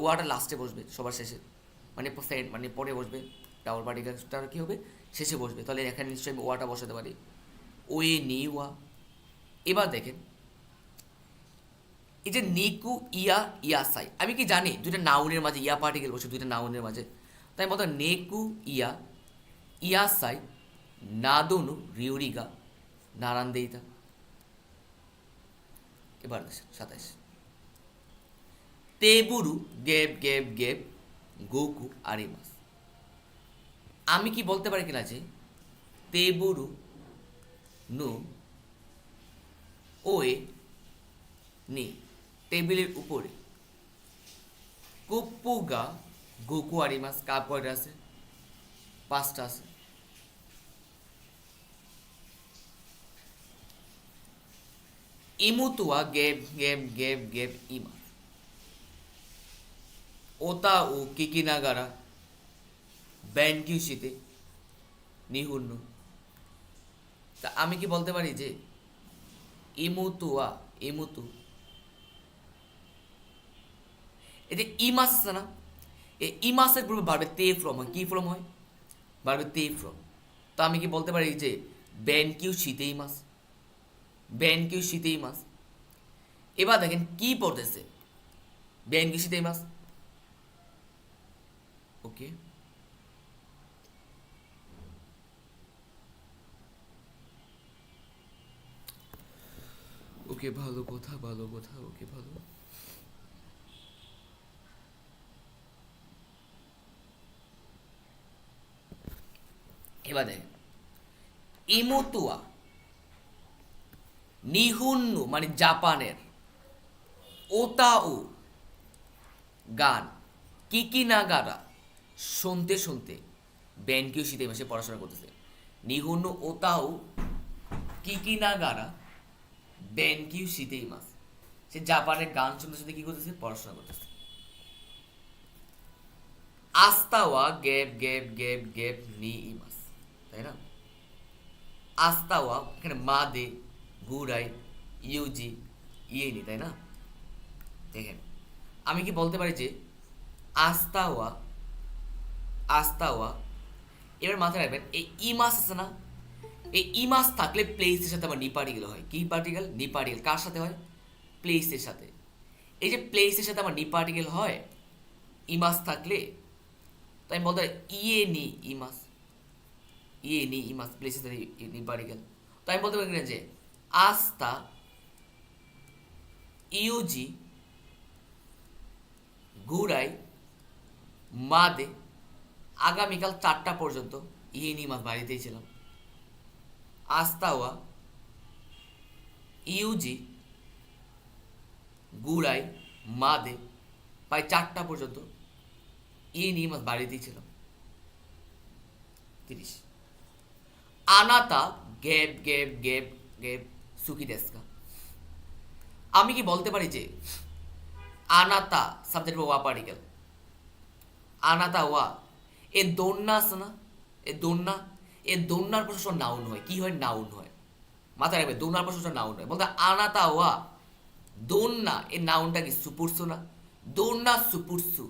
ওয়াটা লাস্টে বসবে সবার শেষে, মানে মানে পরে বসবে, ডাবল পার্টিকেলটা কী হবে, শেষে বসবে, তাহলে এখানে নিশ্চয়ই আমি ওয়াটা বসাতে পারি, ওয়ে নি ওয়া। এবার দেখেন এই যে নিকু ইয়া ইয়াসাই, আমি কি জানি দুইটা নাউনের মাঝে ইয়া পার্টিকেল বসে, দুইটা নাউনের মাঝে, তাই বলতো নেকু ইয়া ইয়াসাই নাদনু রিউরিগা নারান্দেইতা। এবার দেখেন 27, তেবুরু গেব গেব গেব গোকু আরিমাস। আমি কি বলতে পারি কিনা যে তেবুরু নু ওয়ে নি, টেবিলের উপরে, কোপ্পুগা গোকু আরিমাস, কাপ কয়টা আছে, 5টা আছে। ইমুতুয়া গেব গেব গেব গেব ইমা, ওতা ও কিকিনাগারা ব্যানকিউশিতে নিহুন্নু। তা আমি কি বলতে পারি যে ইমুতুয়া, ইমুতু, এই যে ইমাস আছে না, এই ইমাসের গ্রুপে বাড়বে তে ফ্রম হয়, কি ফ্রম হয়, বাড়বে তে ফ্রম। তো আমি কি বলতে পারি যে ব্যানকিউ শীতে ইমাস, ব্যানকিউ শীতে ইমাস। এবার দেখেন কি পড়তেছে, ব্যানকিউ শীতে ইমাস, ওকে। ওকে ভালো কথা, ভালো কথা, ওকে ভালো। এবার দেখেন ইমোতুয়া নিহুন্নু মানে জাপানের, ওতাউ গান, কিকিনাগারা শুনতে শুনতে, ব্যানকিউ শীতে মাসে পড়াশোনা করতেছে, নিহুন্নু ওতাউ কিকিনাগারা ব্যানকিউ শীতেই মাস, সে জাপানের গান শুনতে শুনতে কি করতেছে, পড়াশোনা করতেছে। আস্তাওয়া গেব গেব গেব গেব নি ইমাস, তাই না, আস্তাওয়া এখানে মা দে গুরাই ইউজি ইয়ে নি, তাই না। দেখেন আমি কি বলতে পারি যে আস্তাওয়া, আস্তাওয়া, এবার মাথায় রাখবেন এই ইমাস আছে না, এই ইমাস থাকলে প্লেসের সাথে আমার নি পার্টিকেল হয়, কি পার্টিকেল, নি পার্টিকেল, কার সাথে হয়, প্লেসের সাথে। এই যে প্লেসের সাথে আমার নি পার্টিকেল হয় ইমাস থাকলে, তো আমি বলতে পারি ইয়ে নি ইমাস, ইয়ে নি ইমাস, প্লেসের সাথে নি পার্টিকেল। তো আমি বলতে পারি যে আস্তা ইউজি গুরাই মাদে, আগামীকাল 4টা পর্যন্ত ইয়ে নি মাস বাড়িতেই ছিলাম। আস্তাওয়া ইউজি গুড়াই মাদে, প্রায় 4টা পর্যন্ত ইয়ে নিয়ে মাস বাড়িতেই ছিলাম। 30, আনাতা গেব গেব গেব গেব সুকি দেস্কা। আমি কি বলতে পারি যে আনাতা সাবজেক্ট ওয়া পার্টিকেল, আনাতা ওয়া, এ দোন্না আছে না, এ দোন্না, এ দোন্নার প্রশাসন নাউন হয়, কি হয়, নাউন হয়, মাথায় রাখবে দোন্নার প্রশাসন নাউন হয়। বলতে আনাতা ওয়া দোন্না, এই নাউনটা কি সুপুরসু না, দোন্না সুপুরসু,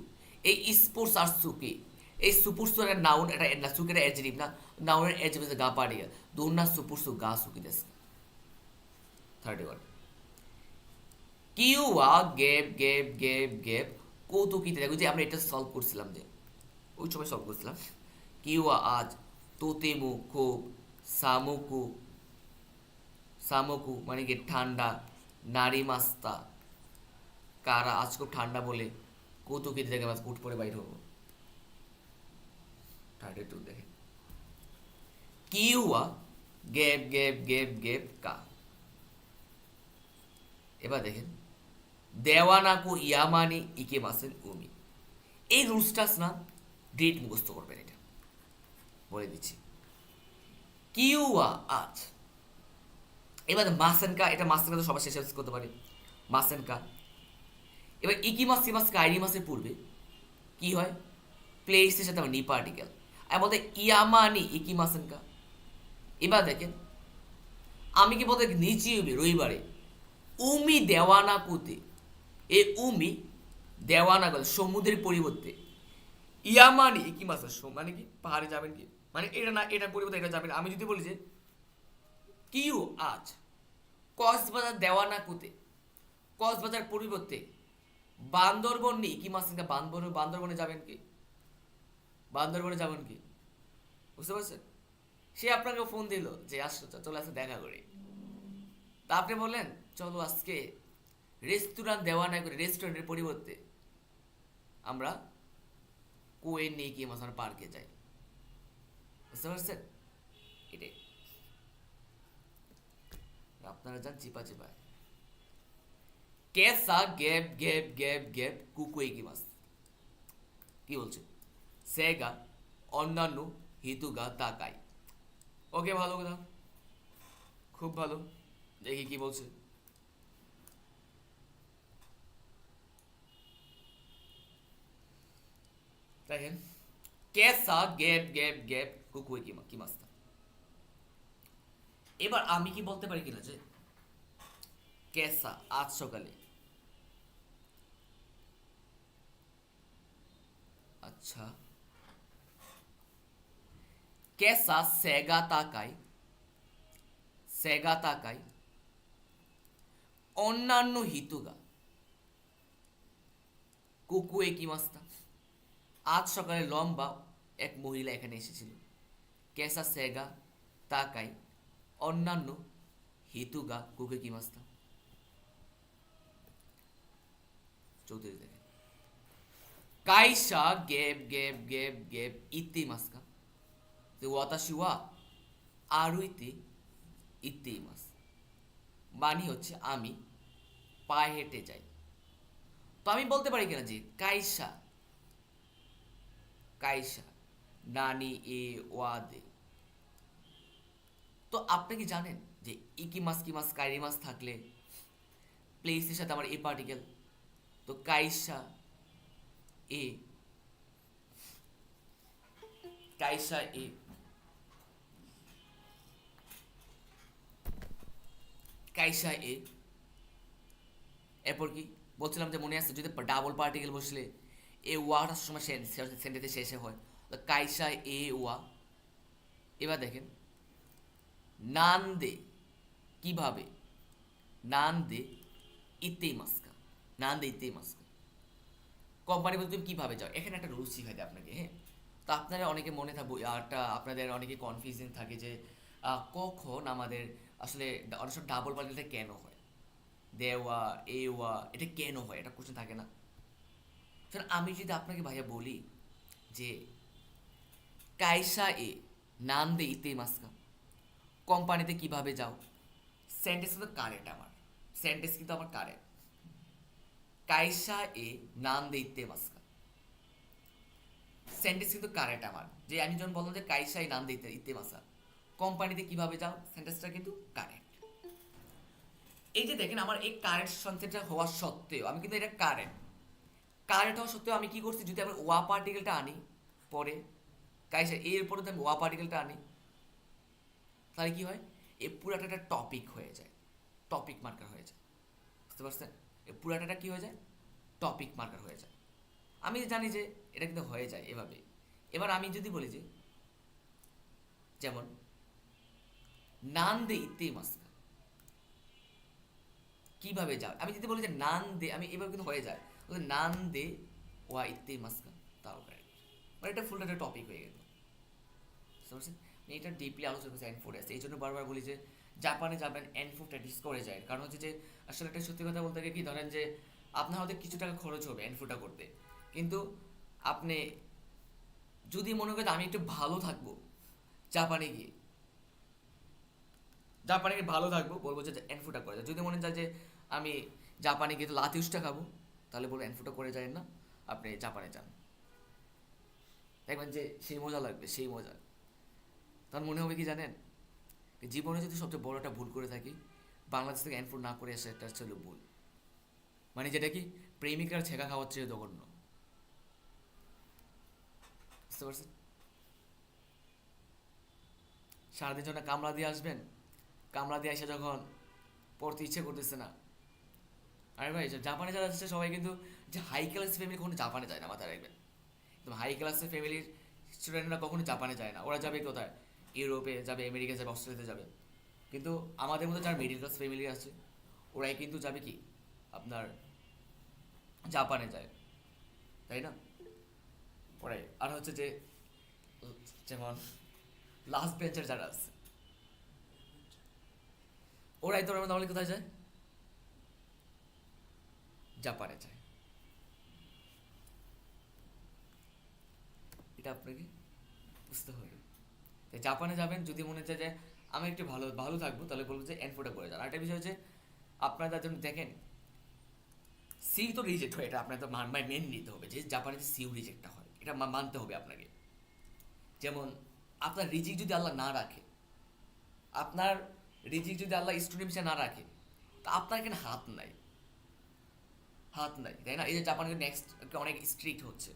এই স্পোর্টস আর সুকি, এই সুপুরসু একটা নাউন, এটা সুকি এটা অ্যাডজেক্টিভ না, নাউনের অ্যাডজেক্টিভ গা পাড়িয়া, দোন্না সুপুরসু গা সুকি দেস। 31, কিউয়া গ্যাপ গ্যাপ গ্যাপ গ্যাপ কৌতুকিতে দেখো যে আমরা এটা সলভ করছিলাম যে ওই সময় সলভ করছিলাম। কিউয়া আজ তোতেমু খুব সামুকু সামুকু মানে কি ঠান্ডা নারী মাস্তা কারা আজ খুব ঠান্ডা বলে কৌতুকিতে দেখে মাছ উঠ পরে বাইর হবো। 32 দেখেন কিউয়া গ্যাপ গ্যাপ গ্যাপ গ্যাপ কা। এবার দেখেন দেওয়ানাকু ইয়ামানি ইকে মাসেন উমি। এই রুলসটা না ডেট মুখস্থ করবেন, এটা বলে দিচ্ছি। কিউয়া আজ। এবার মাসেনকা, এটা মাসেনকা তো সবার শেষে করতে পারি মাসেনকা। এবার ইকিমাস সিমাস কাইরি মাসের পূর্বে কি হয়, প্লেসের সাথে আমার নি পার্টিকেল আর বলতে ইয়ামানি ইকিমাসেনকা। এবার দেখেন আমি কি বলতে নিচে রবিবারে উমি দেওয়ানা কুতে, এ উমি দেওয়ানা গেল সমুদ্রের পরিবর্তে ইয়ামানি কি মাস মানে কি পাহাড়ে যাবেন কি, মানে এটা না এটার পরিবর্তে এটা যাবেন। আমি যদি বলি যে কিউ আজ কক্সবাজার দেওয়ানা কুতে, কক্সবাজার পরিবর্তে বান্দরবন নেই কি মাস বান্দরবনে যাবেন কি, বান্দরবনে যাবেন কি, বুঝতে পারছেন? সে আপনাকে ফোন দিল যে আসো চলে আসো দেখা করি, তা আপনি বললেন চলো আজকে রেস্টুরেন্ট দেওয়া না করে রেস্টুরেন্টের পরিবর্তে আমরা কোয়েন নিয়ে গিয়ে মাসার পার্কে যাই, বুঝতে পারছেন? এটাই আপনারা যান চিপা চিপায়। কেসা গ্যাপ গ্যাপ গ্যাপ গ্যাপ কুকুয়ে কি মাস কি বলছে, সেগা অন্যান্য হিতুগা তাকাই। ওকে ভালো কথা, খুব ভালো। দেখি কি বলছে। দেখেন কেসা গ্যাপ গ্যাপ গ্যাপ কুকুয়ে কি মাস্তা। এবার আমি কি বলতে পারি কিনা যে কেসা আজ সকালে, আচ্ছা কেসা সেগা তাকাই অন্যান্য হিতুগা কুকুয়ে কি মাস্তা। আজ সকালে লম্বা এক মহিলা এখানে এসেছিল। কেসা সেগা তাকাই অন্যান্য হিতুগা কুকুয়ে কি মাস্তা। 34 দেখে কাইসা গেপ গেপ গেপ গেপ ইত্তি মাস্কা। ওয়াতাশি ওয়া আরুইতে ইত্তি মাস মানে হচ্ছে আমি পায়ে হেঁটে যাই। তো আমি বলতে পারি কিনা যে কাইসা কাইসা নানি এ ওয়াদে। তো আপনি কি জানেন যে ইকিমাস কিমাস কাইরিমাস থাকলে প্লেসের সাথে আমার এ পার্টিকেল, তো কাইসা এ কাইসা এ কাইসা এ। এরপর কি বলছিলাম যে মনে আছে যদি ডাবল পার্টিকেল বসলে এ ওয়াটা সময় সেন্টেন্সে শেষে হয়, তো কাইসা এ ওয়া। এবার দেখেন নান দে কিভাবে, নান দে ইতেই মাস্কা, নান দে ইতেই মাস্কা। কোম্পানি বলতে তুমি কীভাবে যাও, এখানে একটা রুলস শিখাই দেয় আপনাকে। হ্যাঁ, তো আপনারা অনেকে মনে থাকবো একটা আপনাদের অনেকে কনফিউশন থাকে যে কখন আমাদের আসলে অনেক সময় ডাবল পার্টিকেলটা কেন হয়, দেওয়া এ ওয়া এটা কেন হয়, এটা কোশ্চেন থাকে না। আমি যদি আপনাকে ভাইয়া বলি যে কাইসা এ নান দে ইতেই মাস্কা, কোম্পানিতে কিভাবে যাও, সেন্টেন্স কিন্তু কারেক্ট, আমার সেন্টেন্স কিন্তু আমার কারেক্ট। কাইসা এ নান দে ইতে মাস্কা সেন্টেন্স কিন্তু কারেক্ট আমার, যে আমি যখন বললাম যে কাইসা এ নান দে ইতে মাস্কা কোম্পানিতে কিভাবে যাও, সেন্টেন্সটা কিন্তু কারেক্ট। এই যে দেখেন আমার এই কারেক্ট সেন্টেন্সটা হওয়া সত্ত্বেও আমি কিন্তু এটা কারেক্ট হওয়া সত্ত্বেও আমি কি করছি, যদি আমি ওয়া পার্টিকেলটা আনি পরে কাইসা এর পরে যদি আমি ওয়া পার্টিকেলটা আনি তাহলে কি হয়, এ পুরাটা একটা টপিক হয়ে যায়, টপিক মার্কার হয়ে যায়, বুঝতে পারছেন? এ পুরাটা কি হয়ে যায়, টপিক মার্কার হয়ে যায়। আমি জানি যে এটা কিন্তু হয়ে যায় এভাবে। এবার আমি যদি বলি যে যেমন নান দে ইতে মাস্কা, কিভাবে যাবে? আমি যদি বলি যে নান দে, আমি এভাবে কিন্তু হয়ে যায়, বলে নান দে ওয়া ইত্তে মাস্কা তাও করে, মানে এটা ফুল একটা টপিক হয়ে গেল, বুঝতে পারছেন? মানে এটা ডিপলি আলোচনা করছে এন ফোর আছে, এই জন্য বারবার বলি যে জাপানে যাবেন এন ফোর প্র্যাকটিস করে যায়। কারণ হচ্ছে যে আসলে একটা সত্যি কথা বলতে গেলে কি, ধরেন যে আপনার হয়তো কিছু টাকা খরচ হবে এন ফোরটা করতে, কিন্তু আপনি যদি মনে করেন আমি একটু ভালো থাকবো জাপানে গিয়ে, জাপানে গিয়ে ভালো থাকবো, বলবো যে এনফুটা করে যায়। যদি মনে যায় যে আমি জাপানে গিয়ে তো লাতিউসটা খাবো, তাহলে বলবো এনফুটা করে যায় না, আপনি জাপানে যান, দেখবেন যে সেই মজা লাগবে, সেই মজা। তখন মনে হবে কি জানেন, জীবনে যদি সবচেয়ে বড় একটা ভুল করে থাকি, বাংলাদেশ থেকে এনফুড না করে আসা, এটা হচ্ছে ভুল। মানে যেটা কি প্রেমিকার ছেঁকা খাওয়ার চেয়ে জঘন্য, বুঝতে পারছেন? সারাদিন জন্য কামলা দিয়ে আসবেন, কামলা দিয়ে এসে যখন পড়তে ইচ্ছে করতেছে না, আরে ভাই জাপানে যারা আসছে সবাই কিন্তু, যে হাই ক্লাস ফ্যামিলি কখনো জাপানে যায় না, মাথায় রাখবেন। একদম হাই ক্লাসের ফ্যামিলির স্টুডেন্টরা কখনো জাপানে যায় না, ওরা যাবে কোথায়, ইউরোপে যাবে, আমেরিকা যাবে, অস্ট্রেলিয়াতে যাবে। কিন্তু আমাদের মধ্যে যারা মিডিল ক্লাস ফ্যামিলি আছে, ওরাই কিন্তু যাবে কি আপনার জাপানে যায়, তাই না? ওরাই। আর হচ্ছে যে যেমন লাস্ট বেঞ্চের যারা আছে, ওরাই তো নর্মালি কোথায় যায়, জাপানে যায়। এটা আপনাকে বুঝতে হবে। তাই জাপানে যাবেন যদি মনে চায় যে আমি একটু ভালো ভালো থাকবো, তাহলে বলবো যে এনফোটা করে যান। আরেকটা বিষয় হচ্ছে আপনারা যখন দেখেন সি তো রিজেক্ট হয়, এটা আপনাকে তো মেনে নিতে হবে যে জাপানে যে সিউ রিজেক্টটা হয়, এটা মানতে হবে আপনাকে। যেমন আপনার রিজিক যদি আল্লাহ না রাখে, আপনার রিজিক যদি আল্লাহ স্টুডেন্ট হিসেবে না রাখে, তা আপনার এখানে হাত নাই, হাত নাই, তাই না? এই যে জাপানে নেক্সট অনেক স্ট্রিক্ট হচ্ছে,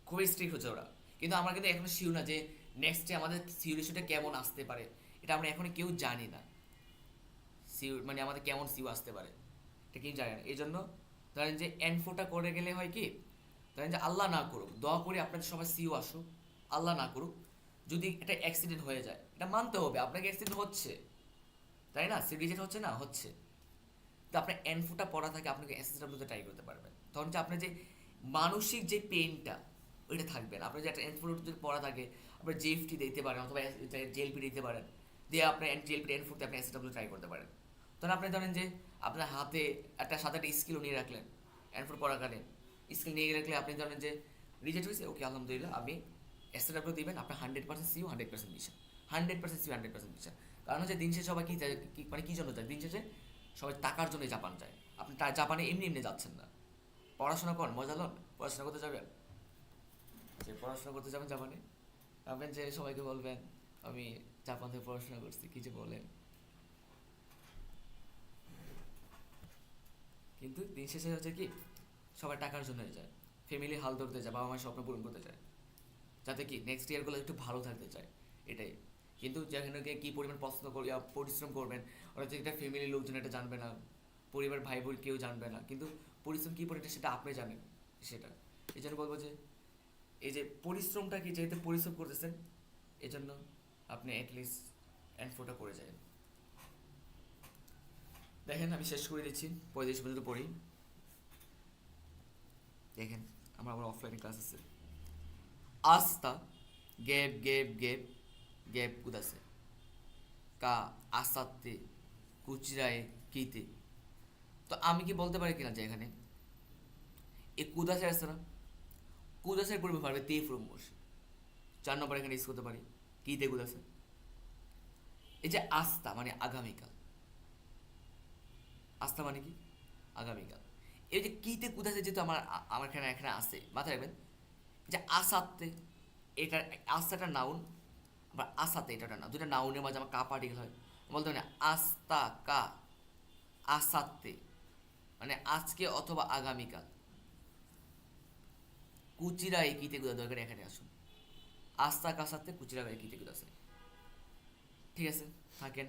খুবই স্ট্রিক্ট হচ্ছে ওরা। কিন্তু আমরা কিন্তু এখনো শিওর না যে নেক্সটে আমাদের সিউরেশনটা কেমন আসতে পারে, এটা আমরা এখনো কেউ জানি না। সিউ মানে আমাদের কেমন সিউ আসতে পারে, এটা কেউ জানে না। এই জন্য ধরেন যে এনফোটা করে গেলে হয় কি, ধরেন যে আল্লাহ না করুক, দোয়া করি আপনাদের সবাই সিউ আসুক, আল্লাহ না করুক, যদি একটা অ্যাক্সিডেন্ট হয়ে যায়, এটা মানতে হবে আপনাকে অ্যাক্সিডেন্ট হচ্ছে, তাই না? সিরিজেট হচ্ছে না, হচ্ছে। তো আপনার এনফোটা পড়া থাকে, আপনাকে অ্যাসেসটা বলতে ট্রাই করতে পারবেন, তখন যে আপনার যে মানসিক যে পেনটা, ওইটা থাকবে না। আপনার যে একটা এনফোর যদি পড়া থাকে, আপনার জেএফটি দিতে পারেন অথবা জেএলপি দিতে পারেন, দিয়ে আপনার জেএলপি এনফোরতে আপনি অ্যাসেসটা ট্রাই করতে পারেন। তখন আপনি ধরেন যে আপনার হাতে একটা সাথে একটা স্কিলও নিয়ে রাখলেন, এনফোর পড়াকালীন স্কিল নিয়ে রাখলে আপনি ধরেন যে রিজেক্ট হয়েছে, ওকে আলহামদুলিল্লাহ, আপনি এসএডাব্লিউ দিবেন, আপনার 100% সিউ 100% মিশন, 100% সিউ 100% মিশন। কারণ হচ্ছে দিন শেষে সবাই কী চায়, মানে কী জন্য যায় দিন শেষে, সবাই টাকার জন্যই জাপান যায়। আপনি জাপানে এমনি এমনি যাচ্ছেন না, পড়াশোনা করেন, মজা লন, পড়াশোনা করতে যাবেন, যে পড়াশোনা করতে যাবেন জাপানে, ভাববেন যে সবাইকে বলবেন আমি জাপান থেকে পড়াশোনা করছি, কী যে বলেন। কিন্তু দিন শেষে হচ্ছে কি, সবাই টাকার জন্যই যায়, ফ্যামিলি হাল ধরতে যায়, বাবা মায়ের স্বপ্ন পূরণ করতে চায়, যাতে কি নেক্সট ইয়ারগুলো একটু ভালো থাকতে চায়, এটাই। কিন্তু যেখানে গিয়ে কী পরিমাণ পছন্দ করি পরিশ্রম করবেন, ওরা যে একটা ফ্যামিলির লোকজন এটা জানবে না, পরিবার ভাই বোন কেউ জানবে না, কিন্তু পরিশ্রম কী পরিমাণ সেটা আপনি জানেন, সেটা। এই জন্য বলবো যে এই যে পরিশ্রমটা কি, যেহেতু পরিশ্রম করতেছেন, এজন্য আপনি অ্যাটলিস্ট এনফোটা করে যায়। দেখেন আমি শেষ করে দিচ্ছি, 35 পর্যন্ত পড়ি। দেখেন আমার আবার অফলাইনে ক্লাস আছে। আস্তা গেপ গেপ গেপ গেপ কুদাসে কা আসাতে কুচরায় কিতে। তো আমি কি বলতে পারি কিনা যে এখানে এই কুদাসে আসছে না, কুদাসের পূর্বে পারবে তে ফ্রম বসে, 4 নম্বর এখানে ইউজ করতে পারি কিতে কুদাসে। এই যে আস্থা মানে আগামীকাল, আস্থা মানে কি আগামীকাল। এই যে কিতে কুদাসে যেহেতু আমার আমার এখানে এখানে আসে, মাথায় রাখবেন যে আসাতে, এটা আস্থাটা নাউন, আবার আসাতে এটা না, দুটা নাউনের মাঝে আমার কা পার্টিকেল হয়, বলতে হবে না আস্তা কা আসাতে, মানে আজকে অথবা আগামীকাল। কুচিরা এই কিতে কুদা দরকার, এখানে আসুন আস্তা কাসাতে কুচিরা এই কিতে কুদাসে। ঠিক আছে, থাকেন।